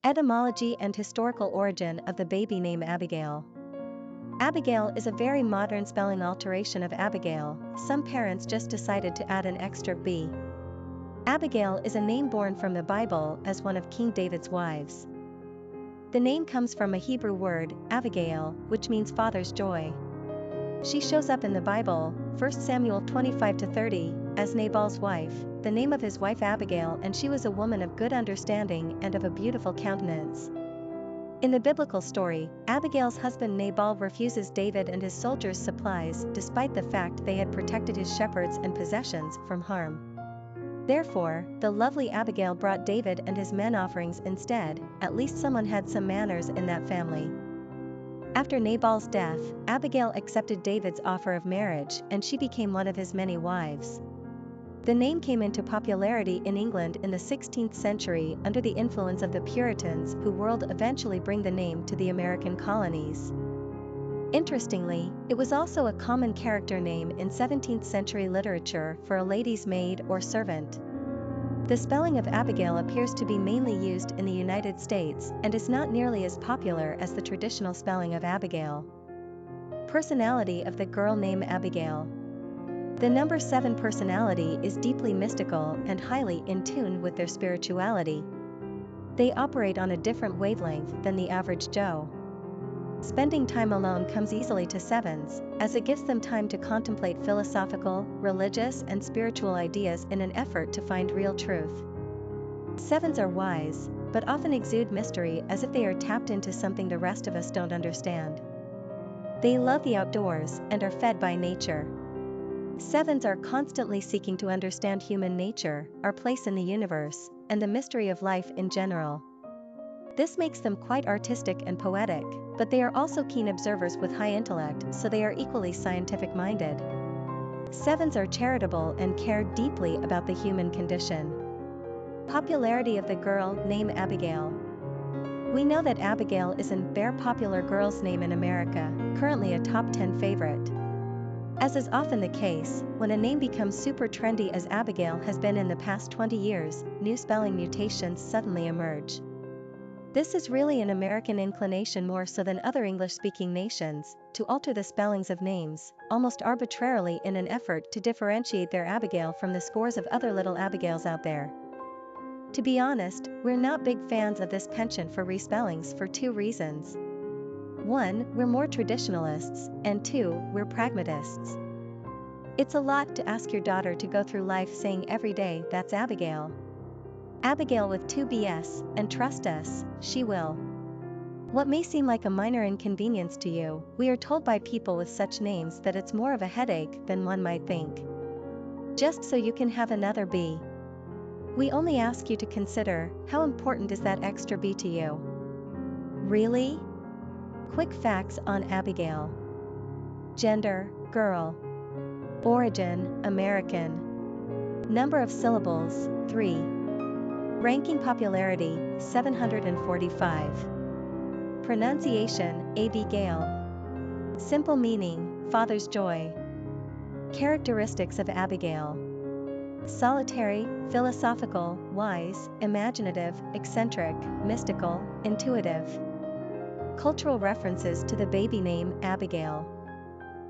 Etymology and historical origin of the baby name Abigail. Abigail is a very modern spelling alteration of Abigail. Some parents just decided to add an extra B. Abigail is a name born from the Bible as one of King David's wives. The name comes from a Hebrew word, Avigayil, which means father's joy. She shows up in the Bible, 1 Samuel 25-30, as Nabal's wife, the name of his wife Abigail, and she was a woman of good understanding and of a beautiful countenance. In the biblical story, Abigail's husband Nabal refuses David and his soldiers supplies despite the fact they had protected his shepherds and possessions from harm. Therefore, the lovely Abigail brought David and his men offerings instead. At least someone had some manners in that family. After Nabal's death, Abigail accepted David's offer of marriage and she became one of his many wives. The name came into popularity in England in the 16th century under the influence of the Puritans, who would eventually bring the name to the American colonies. Interestingly, it was also a common character name in 17th century literature for a lady's maid or servant. The spelling of Abigail appears to be mainly used in the United States and is not nearly as popular as the traditional spelling of Abigail. Personality of the girl name Abigail. The number 7 personality is deeply mystical and highly in tune with their spirituality. They operate on a different wavelength than the average Joe. Spending time alone comes easily to 7s, as it gives them time to contemplate philosophical, religious, and spiritual ideas in an effort to find real truth. 7s are wise, but often exude mystery as if they are tapped into something the rest of us don't understand. They love the outdoors and are fed by nature. 7s are constantly seeking to understand human nature, our place in the universe, and the mystery of life in general. This makes them quite artistic and poetic, but they are also keen observers with high intellect, so they are equally scientific-minded. 7s are charitable and care deeply about the human condition. Popularity of the girl name Abigail. We know that Abigail is an ϋber-popular girl's name in America, currently a top 10 favorite. As is often the case, when a name becomes super trendy as Abigail has been in the past 20 years, new spelling mutations suddenly emerge. This is really an American inclination more so than other English-speaking nations, to alter the spellings of names, almost arbitrarily in an effort to differentiate their Abigail from the scores of other little Abigails out there. To be honest, we're not big fans of this penchant for respellings for 2 reasons. 1, we're more traditionalists, and 2, we're pragmatists. It's a lot to ask your daughter to go through life saying every day, "That's Abigail." Abigail with 2 B's, and trust us, she will. What may seem like a minor inconvenience to you, we are told by people with such names that it's more of a headache than one might think. Just so you can have another B. We only ask you to consider, how important is that extra B to you? Really? Quick facts on Abigail. Gender, girl. Origin, American. Number of syllables, 3. Ranking popularity, 745. Pronunciation, Abigail. Simple meaning, father's joy. Characteristics of Abigail. Solitary, philosophical, wise, imaginative, eccentric, mystical, intuitive. Cultural references to the baby name Abigail.